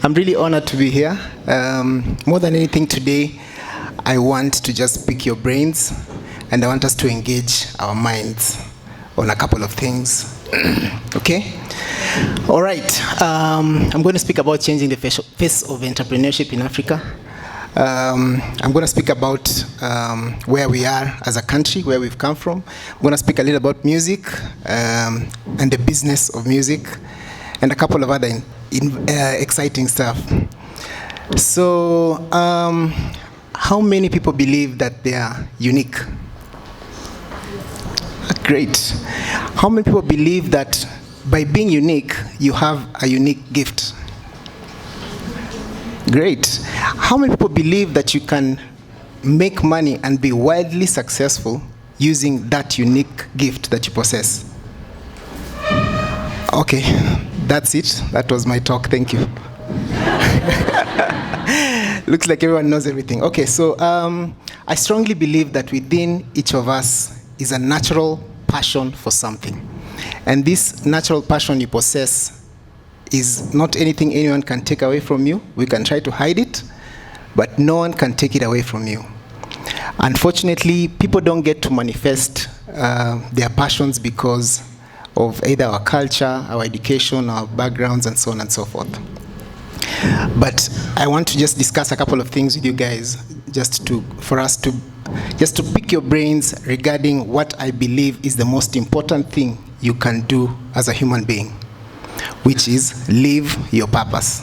I'm really honored to be here. More than anything today, I want to just pick your brains, and I want us to engage our minds on a couple of things. Okay? All right. I'm going to speak about changing the face of entrepreneurship in Africa. I'm going to speak about where we are as a country, where we've come from. I'm going to speak a little about music and the business of music, and a couple of other exciting stuff. So, how many people believe that they are unique? Great. How many people believe that by being unique, you have a unique gift? Great. How many people believe that you can make money and be wildly successful using that unique gift that you possess? Okay, that's it. That was my talk. Thank you. Looks like everyone knows everything. Okay, so I strongly believe that within each of us is a natural passion for something. And this natural passion you possess is not anything anyone can take away from you. We can try to hide it, but no one can take it away from you. Unfortunately, people don't get to manifest their passions because of either our culture, our education, our backgrounds, and so on and so forth. But I want to just discuss a couple of things with you guys, just to pick your brains regarding what I believe is the most important thing you can do as a human being, which is live your purpose.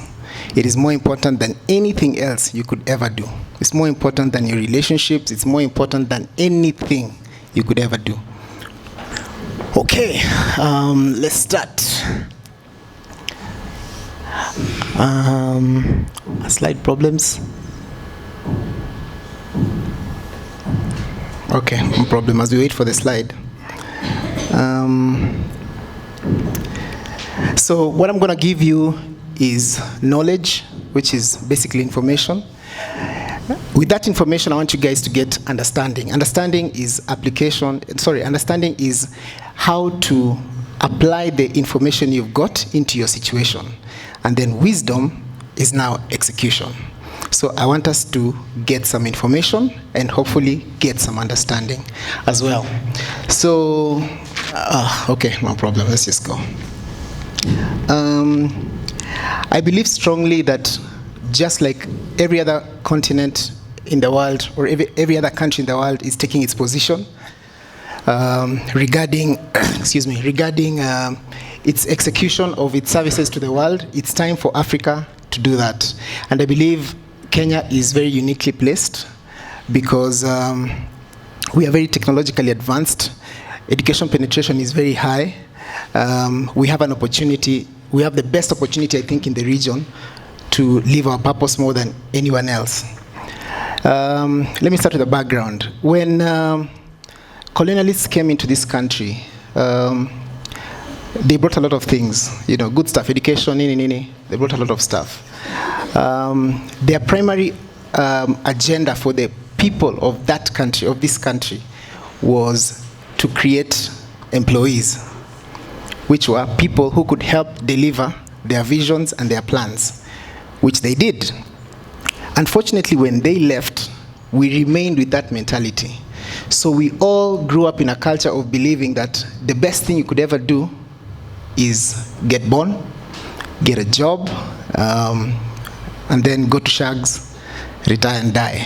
It is more important than anything else you could ever do. It's more important than your relationships. It's more important than anything you could ever do. Okay, let's start. Slide problems. Okay, no problem. As we wait for the slide. So what I'm going to give you is knowledge, which is basically information. With that information, I want you guys to get understanding. Understanding is understanding is how to apply the information you've got into your situation. And then wisdom is now execution. So I want us to get some information and hopefully get some understanding as well. So, okay, no problem. Let's just go. I believe strongly that just like every other continent in the world, or every other country in the world is taking its position regarding its execution of its services to the world, it's time for Africa to do that. And I believe Kenya is very uniquely placed because we are very technologically advanced. Education penetration is very high. We have an opportunity, we have the best opportunity, I think, in the region to live our purpose more than anyone else. Let me start with the background. When colonialists came into this country, they brought a lot of things, good stuff, education, they brought a lot of stuff. Their primary agenda for the people of that country, of this country, was to create employees, which were people who could help deliver their visions and their plans, which they did. Unfortunately, when they left, we remained with that mentality. So we all grew up in a culture of believing that the best thing you could ever do is get born, get a job, and then go to shags, retire and die,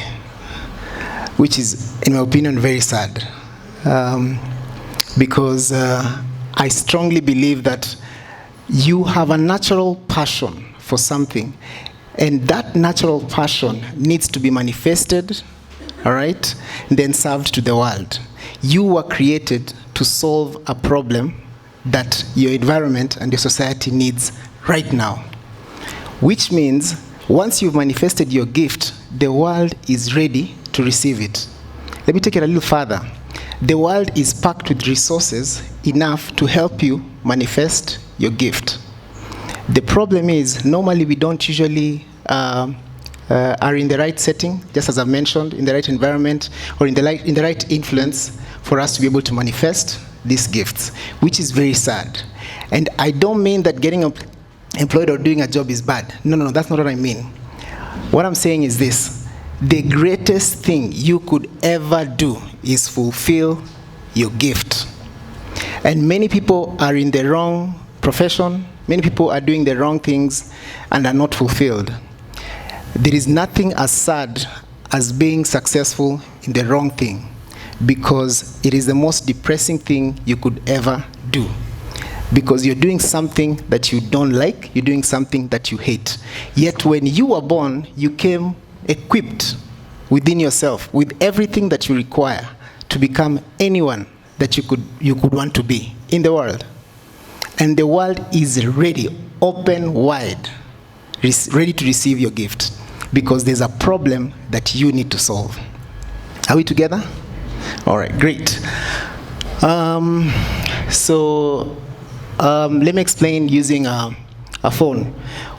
which is, in my opinion, very sad. Because I strongly believe that you have a natural passion for something, and that natural passion needs to be manifested, all right, and then served to the world. You were created to solve a problem that your environment and your society needs right now, which means once you've manifested your gift, the world is ready to receive it. Let me take it a little further. The world is packed with resources enough to help you manifest your gift. The problem is, normally we don't usually are in the right setting, just as I mentioned, in the right environment, or in the right influence for us to be able to manifest these gifts, which is very sad. And I don't mean that getting employed or doing a job is bad. No, that's not what I mean. What I'm saying is this: the greatest thing you could ever do is fulfill your gift. And many people are in the wrong profession, many people are doing the wrong things and are not fulfilled. There is nothing as sad as being successful in the wrong thing, because it is the most depressing thing you could ever do. Because you're doing something that you don't like, you're doing something that you hate. Yet when you were born, you came equipped within yourself with everything that you require to become anyone that you could want to be in the world. And the world is ready, open wide, ready to receive your gift, because there's a problem that you need to solve. Are we together? All right, great. Let me explain using a phone.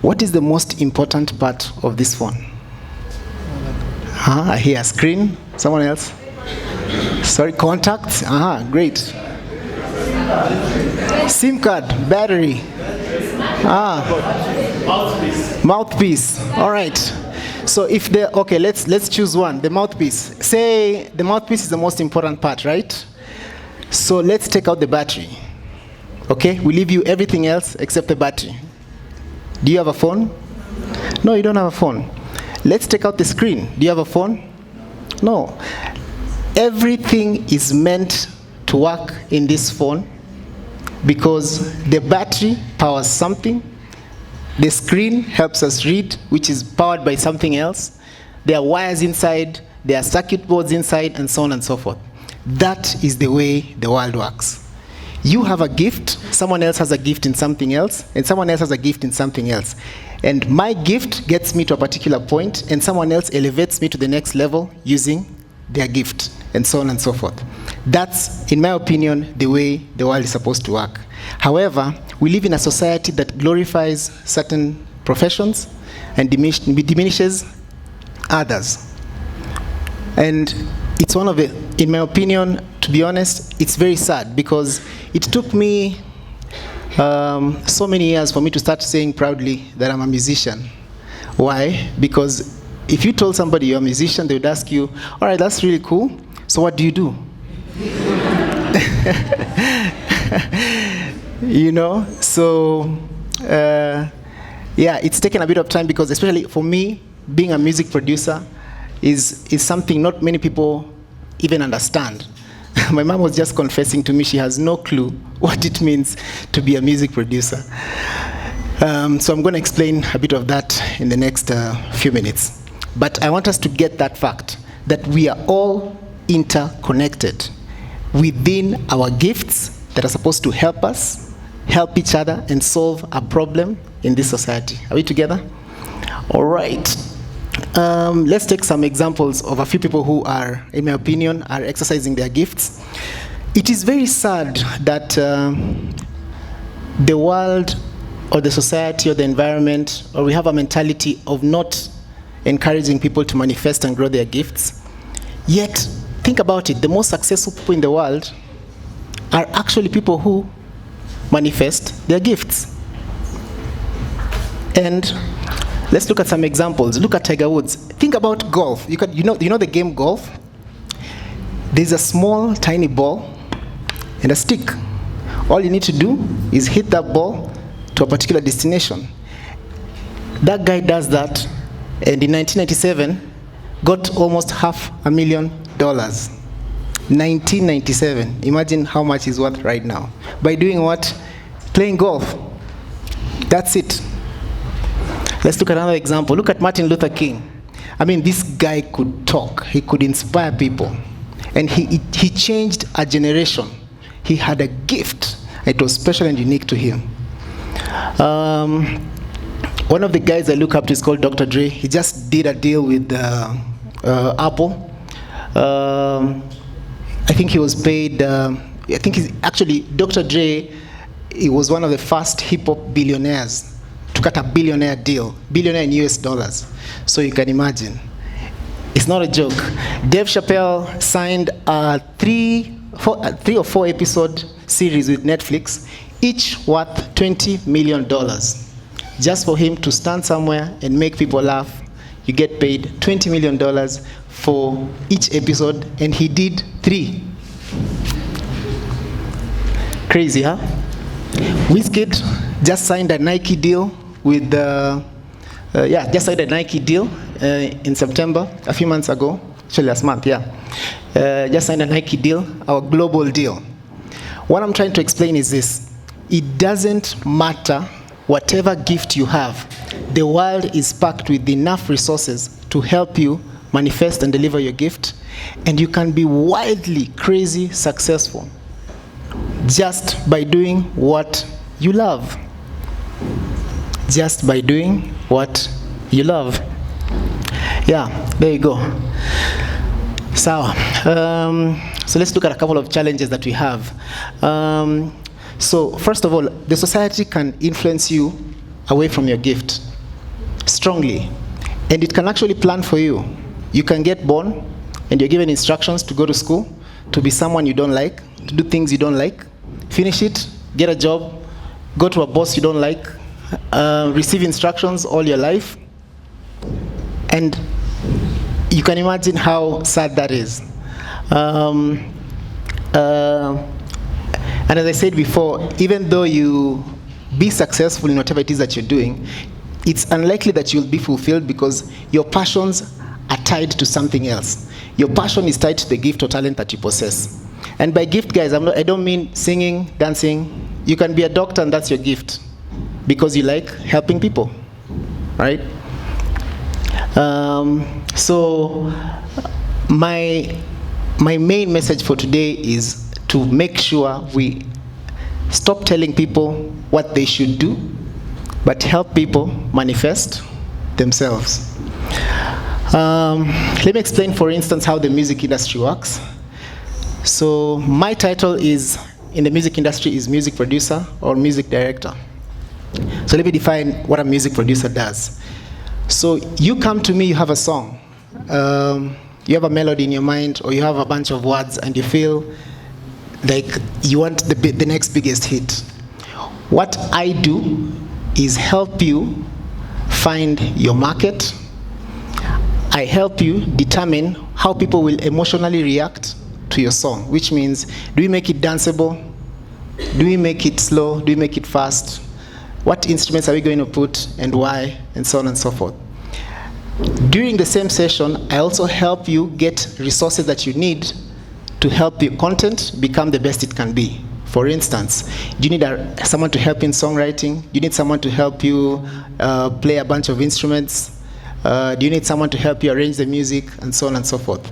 What is the most important part of this phone? I hear a screen. Someone else? Sorry, contacts? Great. SIM card, battery. Mouthpiece. All right. So if okay, let's choose one. The mouthpiece. Say the mouthpiece is the most important part, right? So let's take out the battery. Okay, we leave you everything else except the battery. Do you have a phone? No, you don't have a phone. Let's take out the screen. Do you have a phone? No. Everything is meant to work in this phone because the battery powers something. The screen helps us read, which is powered by something else. There are wires inside, there are circuit boards inside, and so on and so forth. That is the way the world works. You have a gift, someone else has a gift in something else, and someone else has a gift in something else. And my gift gets me to a particular point, and someone else elevates me to the next level using their gift, and so on and so forth. That's, in my opinion, the way the world is supposed to work. However, we live in a society that glorifies certain professions and diminishes others. And it's one of the, in my opinion, to be honest, it's very sad because it took me so many years for me to start saying proudly that I'm a musician. Why? Because if you told somebody you're a musician, they would ask you, all right, that's really cool. So what do you do? You know? So, yeah, it's taken a bit of time because especially for me, being a music producer is something not many people even understand. My mom was just confessing to me she has no clue what it means to be a music producer. So I'm going to explain a bit of that in the next few minutes. But I want us to get that fact, that we are all interconnected within our gifts that are supposed to help us, help each other, and solve a problem in this society. Are we together? All right. Let's take some examples of a few people who are, in my opinion, are exercising their gifts. It is very sad that the world or the society or the environment, or we have a mentality of not encouraging people to manifest and grow their gifts. Yet, think about it, the most successful people in the world are actually people who manifest their gifts. And let's look at some examples. Look at Tiger Woods. Think about golf. You know the game golf? There's a small, tiny ball and a stick. All you need to do is hit that ball to a particular destination. That guy does that, and in 1997, got almost $500,000. 1997. Imagine how much he's worth right now. By doing what? Playing golf. That's it. Let's look at another example. Look at Martin Luther King. I mean, this guy could talk. He could inspire people. And he changed a generation. He had a gift. It was special and unique to him. One of the guys I look up to is called Dr. Dre. He just did a deal with Apple. I think he was paid, Dr. Dre, he was one of the first hip-hop billionaires to cut a billionaire deal, billionaire in US dollars. So you can imagine. It's not a joke. Dave Chappelle signed a three or four episode series with Netflix, each worth $20 million. just for him to stand somewhere and make people laugh, you get paid $20 million for each episode, and he did 3. Crazy, huh? Wizkid just signed a Nike deal with just signed a Nike deal in September, a few months ago, actually last month, just signed a Nike deal, our global deal. What I'm trying to explain is this: it doesn't matter whatever gift you have. The world is packed with enough resources to help you manifest and deliver your gift, and you can be wildly crazy successful just by doing what you love. Just by doing what you love. Yeah, there you go. So let's look at a couple of challenges that we have. So first of all, the society can influence you away from your gift strongly, and it can actually plan for you. You can get born and you're given instructions to go to school, to be someone you don't like, to do things you don't like, finish it, get a job, go to a boss you don't like, receive instructions all your life, and you can imagine how sad that is. And as I said before, even though you be successful in whatever it is that you're doing, it's unlikely that you'll be fulfilled because your passions are tied to something else. Your passion is tied to the gift or talent that you possess. And by gift, guys, I don't mean singing, dancing. You can be a doctor and that's your gift because you like helping people, right? So my main message for today is to make sure we stop telling people what they should do, but help people manifest themselves. Let me explain, for instance, how the music industry works. So my title is, in the music industry, is music producer or music director. So let me define what a music producer does. So you come to me, you have a song. You have a melody in your mind, or you have a bunch of words, and you feel like you want the next biggest hit. What I do is help you find your market. I help you determine how people will emotionally react to your song, which means, do we make it danceable? Do we make it slow? Do we make it fast? What instruments are we going to put, and why, and so on and so forth. During the same session, I also help you get resources that you need to help your content become the best it can be. For instance, do you need someone to help in songwriting? Do you need someone to help you play a bunch of instruments? Do you need someone to help you arrange the music, and so on and so forth?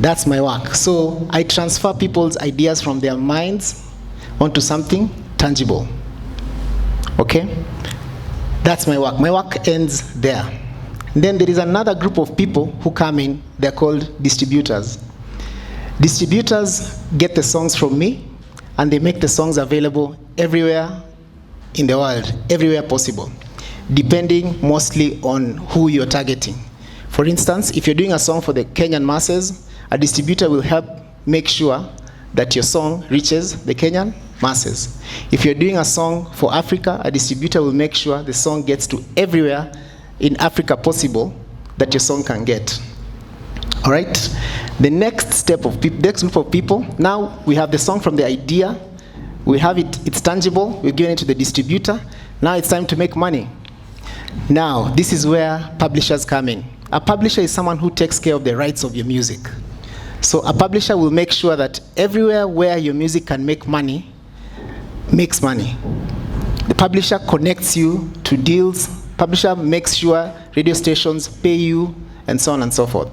That's my work. So I transfer people's ideas from their minds onto something tangible. Okay? That's my work. My work ends there. Then there is another group of people who come in. They're called distributors. Distributors get the songs from me, and they make the songs available everywhere in the world, everywhere possible, depending mostly on who you're targeting. For instance, if you're doing a song for the Kenyan masses, a distributor will help make sure that your song reaches the Kenyan masses. If you're doing a song for Africa, a distributor will make sure the song gets to everywhere in Africa possible that your song can get. All right? The next group of people, now we have the song from the idea, we have it, it's tangible, we've given it to the distributor, now it's time to make money. Now, this is where publishers come in. A publisher is someone who takes care of the rights of your music. So a publisher will make sure that everywhere where your music can make money, makes money. The publisher connects you to deals, publisher makes sure radio stations pay you, and so on and so forth.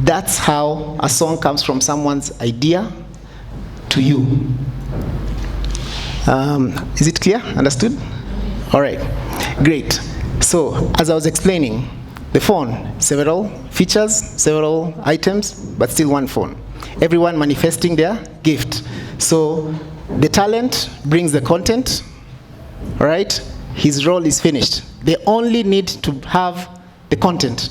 That's how a song comes from someone's idea to you. Is it clear? Understood? All right, great. So, as I was explaining, the phone, several features, several items, but still one phone. Everyone manifesting their gift. So, the talent brings the content, all right? His role is finished. They only need to have the content.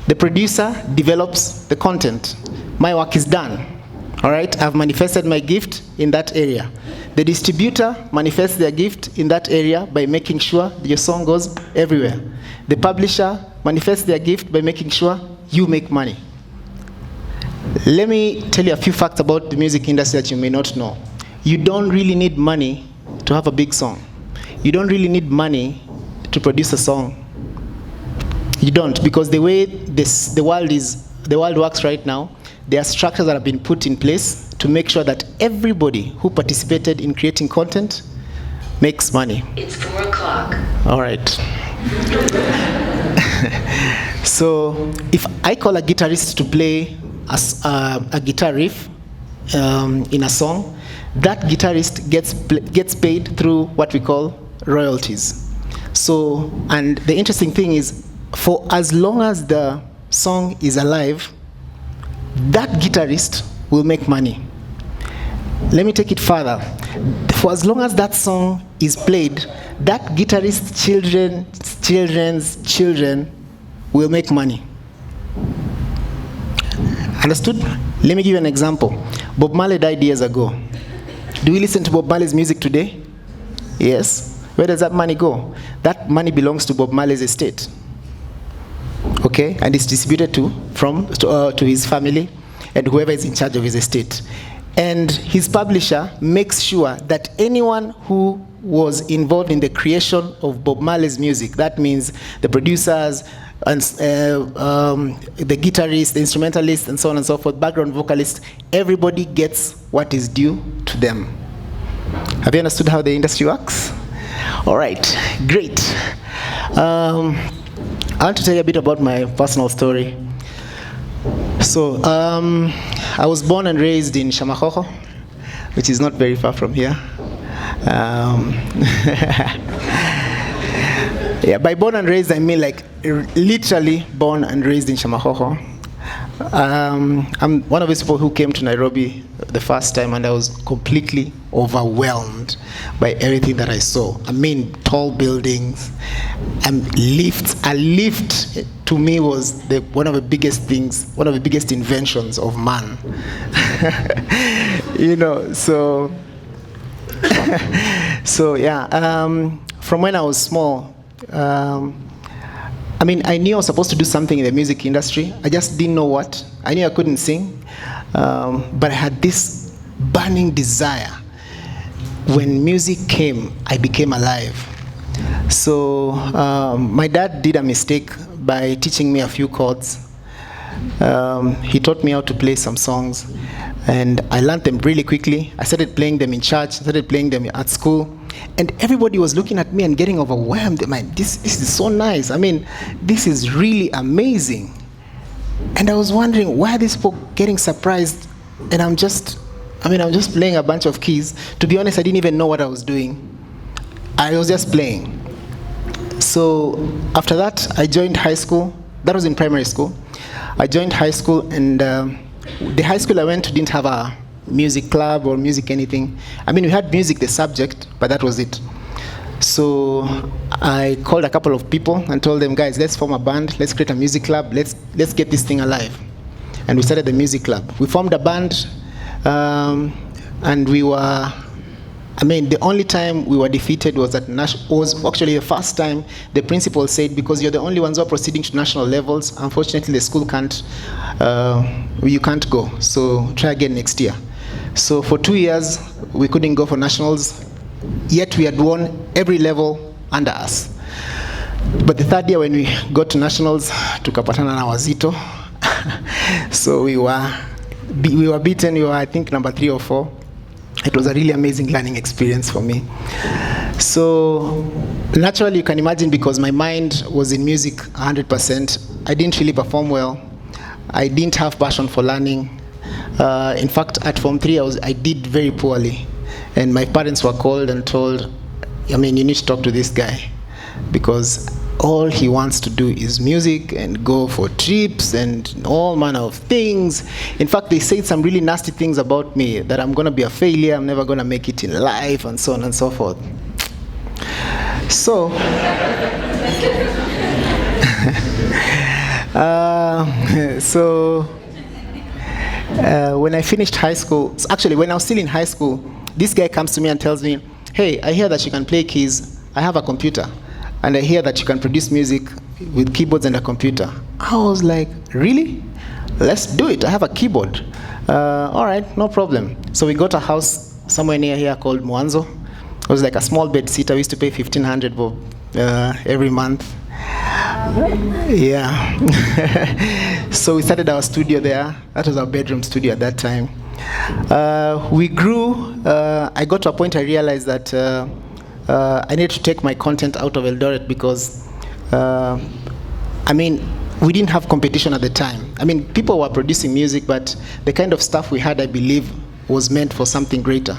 The producer develops the content. My work is done, all right? I've manifested my gift in that area. The distributor manifests their gift in that area by making sure your song goes everywhere. The publisher manifests their gift by making sure you make money. Let me tell you a few facts about the music industry that you may not know. You don't really need money to have a big song. You don't really need money to produce a song. You don't, because the way the world works right now, there are structures that have been put in place to make sure that everybody who participated in creating content makes money. It's 4 o'clock. All right. So if I call a guitarist to play a guitar riff in a song, that guitarist gets paid through what we call royalties. So, and the interesting thing is, for as long as the song is alive, that guitarist will make money. Let me take it further. For as long as that song is played, that guitarist's children's children will make money. Understood? Let me give you an example. Bob Marley died years ago. Do we listen to Bob Marley's music today? Yes. Where does that money go? That money belongs to Bob Marley's estate. Okay, and it's distributed to his family and whoever is in charge of his estate. And his publisher makes sure that anyone who was involved in the creation of Bob Marley's music, that means the producers, and the guitarist, the instrumentalist, and so on and so forth, background vocalist, everybody gets what is due to them. Have you understood how the industry works? All right, great. I want to tell you a bit about my personal story. So, I was born and raised in Shamahoho, which is not very far from here. Yeah, by born and raised, I mean like literally born and raised in Shamahoho. I'm one of those people who came to Nairobi the first time, and I was completely overwhelmed by everything that I saw. I mean, tall buildings and lifts. A lift to me was one of the biggest things, one of the biggest inventions of man. You know, so yeah. From when I was small, I mean, I knew I was supposed to do something in the music industry. I just didn't know what. I knew I couldn't sing, but I had this burning desire. When music came, I became alive. So my dad did a mistake by teaching me a few chords. He taught me how to play some songs, and I learned them really quickly. I started playing them in church, started playing them at school, and everybody was looking at me and getting overwhelmed. Man, this is so nice. I mean, this is really amazing. And I was wondering, why are these people getting surprised? And I'm just playing a bunch of keys. To be honest, I didn't even know what I was doing. I was just playing. So after that, I joined high school. That was in primary school. I joined high school, and the high school I went to didn't have a music club or music anything. I mean, we had music, the subject, but that was it. So I called a couple of people and told them, guys, let's form a band, let's create a music club, let's get this thing alive. And we started the music club. We formed a band, and we were, I mean, the only time we were defeated was was actually the first time the principal said, because you're the only ones who are proceeding to national levels, unfortunately the school you can't go, so try again next year. So for 2 years, we couldn't go for nationals, yet we had won every level under us. But the third year when we got to nationals, tukapatana na wazito. So we were beaten, we were I think number 3 or 4. It was a really amazing learning experience for me. So naturally, you can imagine, because my mind was in music 100%, I didn't really perform well. I didn't have passion for learning. In fact, at Form 3, I did very poorly. And my parents were called and told, I mean, you need to talk to this guy, because all he wants to do is music and go for trips and all manner of things. In fact, they said some really nasty things about me, that I'm going to be a failure, I'm never going to make it in life, and so on and so forth. So, When I finished high school, actually when I was still in high school, this guy comes to me and tells me, hey, I hear that you can play keys. I have a computer. And I hear that you can produce music with keyboards and a computer. I was like, really? Let's do it. I have a keyboard. All right, no problem. So we got a house somewhere near here called Mwanzo. It was like a small bed sitter. We used to pay 1,500 bob every month. Yeah. So we started our studio there. That was our bedroom studio at that time. We grew. I got to a point I realized that I needed to take my content out of Eldoret because, we didn't have competition at the time. People were producing music, but the kind of stuff we had, I believe, was meant for something greater.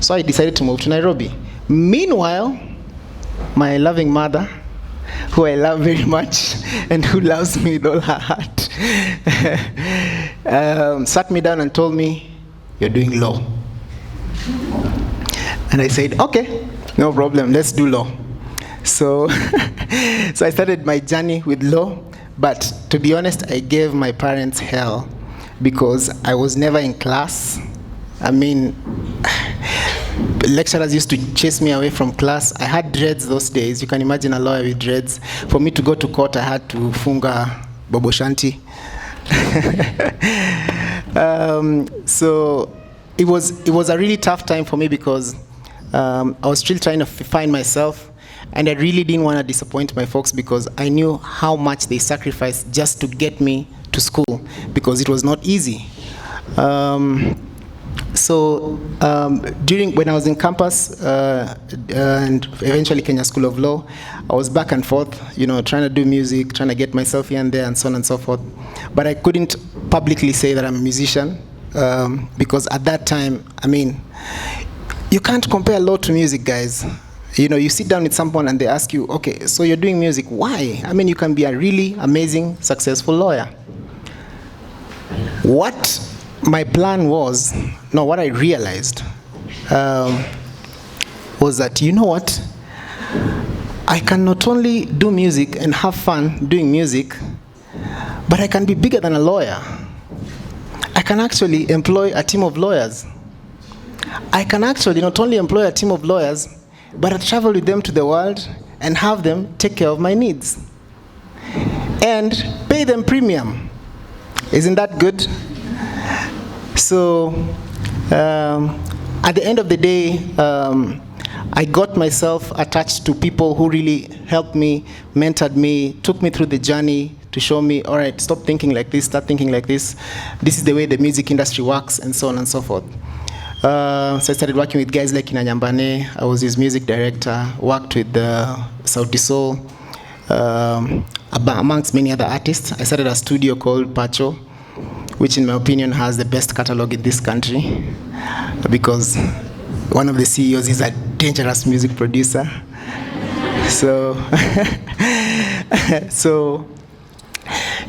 So I decided to move to Nairobi. Meanwhile, my loving mother, who I love very much and who loves me with all her heart, sat me down and told me, you're doing law. And I said, okay, no problem, let's do law. So I started my journey with law, but to be honest, I gave my parents hell because I was never in class. Lecturers used to chase me away from class. I had dreads those days. You can imagine a lawyer with dreads. For me to go to court, I had to funga Bobo Shanti. So it was a really tough time for me because I was still trying to find myself, and I really didn't want to disappoint my folks because I knew how much they sacrificed just to get me to school because it was not easy. When I was in campus and eventually Kenya School of Law, I was back and forth, trying to do music, trying to get myself here and there and so on and so forth. But I couldn't publicly say that I'm a musician because at that time, you can't compare law to music, guys. You sit down with someone and they ask you, okay, so you're doing music, why? You can be a really amazing, successful lawyer. What my plan was, what I realized was that, you know what? I can not only do music and have fun doing music, but I can be bigger than a lawyer. I can actually employ a team of lawyers. I can actually not only employ a team of lawyers, but I travel with them to the world and have them take care of my needs and pay them premium. Isn't that good? So at the end of the day, I got myself attached to people who really helped me, mentored me, took me through the journey to show me, all right, stop thinking like this, start thinking like this. This is the way the music industry works, and so on and so forth. So I started working with guys like Inanyambane. I was his music director, worked with Sauti Sol, amongst many other artists. I started a studio called Pacho, which in my opinion has the best catalog in this country because one of the CEOs is a dangerous music producer. So,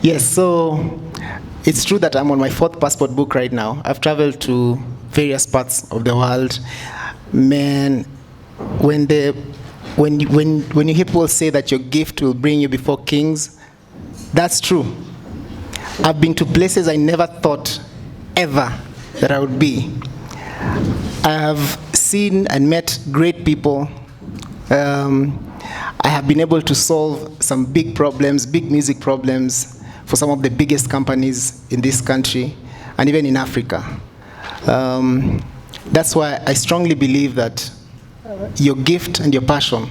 yes, so it's true that I'm on my 4th passport book right now. I've traveled to various parts of the world. Man, when you hear people say that your gift will bring you before kings, that's true. I've been to places I never thought ever that I would be. I have seen and met great people. I have been able to solve some big problems, big music problems for some of the biggest companies in this country and even in Africa. That's why I strongly believe that your gift and your passion,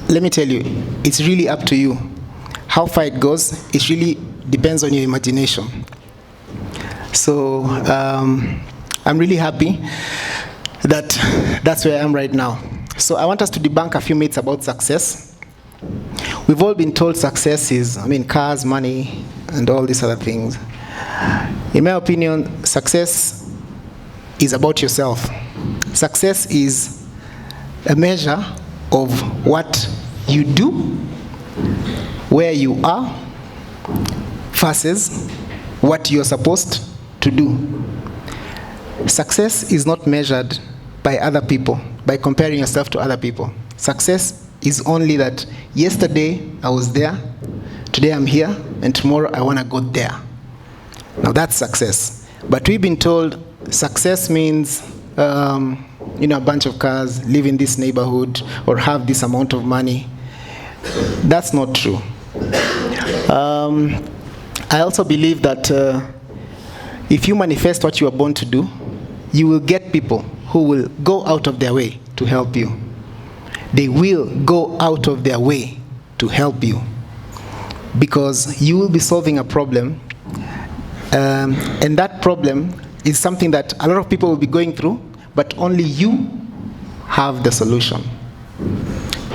let me tell you, it's really up to you. How far it goes, it really depends on your imagination. So I'm really happy that that's where I am right now. So I want us to debunk a few myths about success. We've all been told success is, cars, money, and all these other things. In my opinion, success is about yourself. Success is a measure of what you do, where you are, versus what you're supposed to do. Success is not measured by other people, by comparing yourself to other people. Success is only that yesterday I was there, today I'm here, and tomorrow I want to go there. Now that's success. But we've been told success means, a bunch of cars, live in this neighborhood, or have this amount of money. That's not true. I also believe that if you manifest what you are born to do, you will get people who will go out of their way to help you. They will go out of their way to help you, because you will be solving a problem, and that problem is something that a lot of people will be going through, but only you have the solution.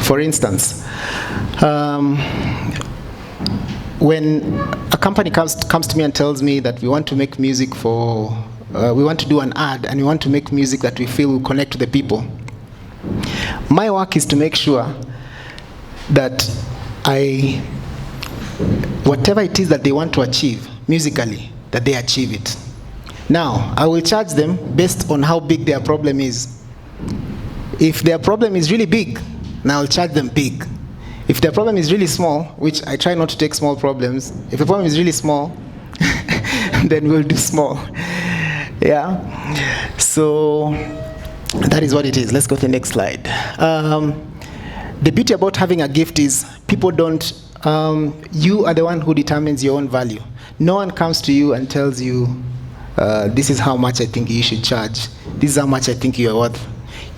For instance, when a company comes to me and tells me that we want to make music for, we want to do an ad, and we want to make music that we feel will connect to the people, my work is to make sure that whatever it is that they want to achieve musically, that they achieve it. Now, I will charge them based on how big their problem is. If their problem is really big, now I'll charge them big. If their problem is really small, which I try not to take small problems, if the problem is really small, then we'll do small. Yeah? So that is what it is. Let's go to the next slide. The beauty about having a gift is people don't, you are the one who determines your own value. No one comes to you and tells you, this is how much I think you should charge. This is how much I think you are worth.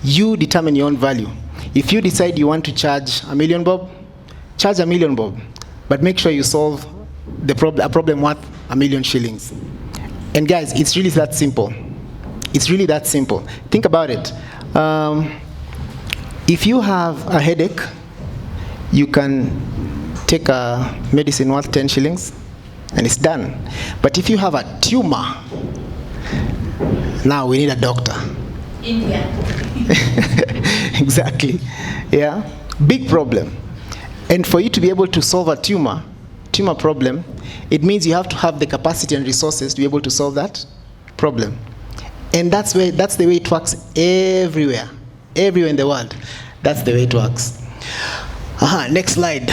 You determine your own value. If you decide you want to charge $1 million bob, charge $1 million bob. But make sure you solve a problem worth 1 million shillings. And guys, it's really that simple. It's really that simple. Think about it. If you have a headache, you can take a medicine worth 10 shillings, and it's done. But if you have a tumor, now we need a doctor. India. Exactly. Yeah? Big problem. And for you to be able to solve a tumor problem, it means you have to have the capacity and resources to be able to solve that problem. And that's the way it works everywhere. Everywhere in the world. That's the way it works. Next slide.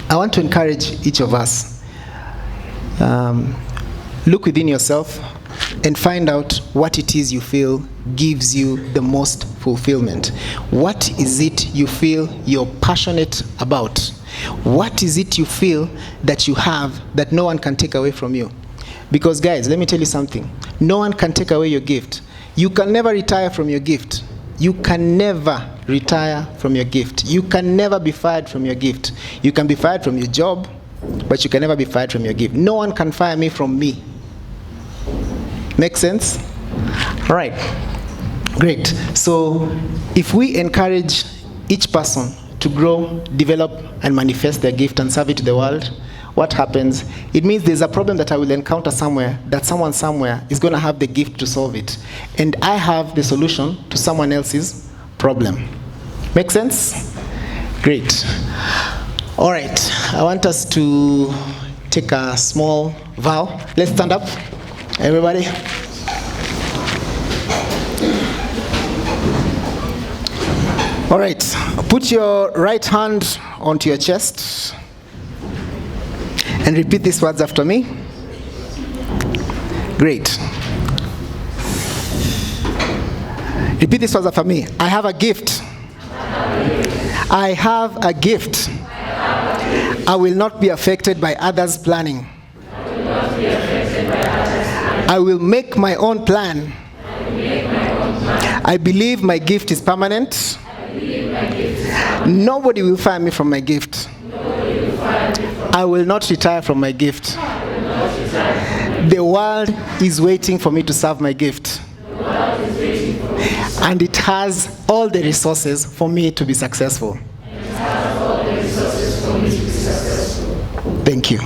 I want to encourage each of us. Look within yourself and find out what it is you feel gives you the most fulfillment. What is it you feel you're passionate about? What is it you feel that you have that no one can take away from you? Because guys, let me tell you something. No one can take away your gift. You can never retire from your gift. You can never retire from your gift. You can never be fired from your gift. You can be fired from your job, but you can never be fired from your gift. No one can fire me from me. Make sense? All right. Great. So if we encourage each person to grow, develop, and manifest their gift and serve it to the world, what happens? It means there's a problem that I will encounter somewhere, that someone somewhere is going to have the gift to solve it. And I have the solution to someone else's problem. Make sense? Great. All right. I want us to take a small vow. Let's stand up, everybody. All right. Put your right hand onto your chest. And repeat these words after me. Great. Repeat these words after me. I have a gift. I have a gift. I will not be affected by others' planning. I will make my own plan. I believe my gift is permanent. Nobody will fire me from my gift. I will not retire from my gift. The world is waiting for me to serve my gift. And it has all the resources for me to be successful. Thank you.